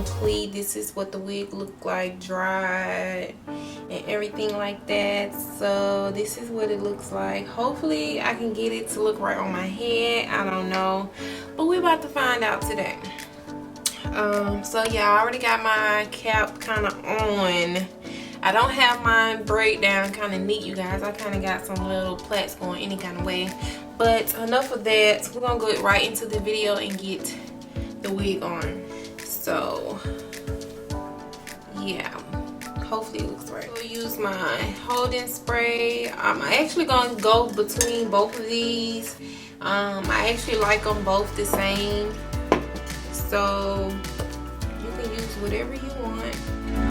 complete. This is what the wig looked like dried and everything like that. So this is what it looks like. Hopefully I can get it to look right on my head. I don't know, but we're about to find out today. So yeah, I already got my cap kind of on. I don't have mine braid down kind of neat, you guys. I kind of got some little plaits going any kind of way. But enough of that. We're gonna go right into the video and get the wig on. So yeah, hopefully it looks right. I'll use my holding spray. I'm actually gonna go between both of these. I actually like them both the same, so you can use whatever you want.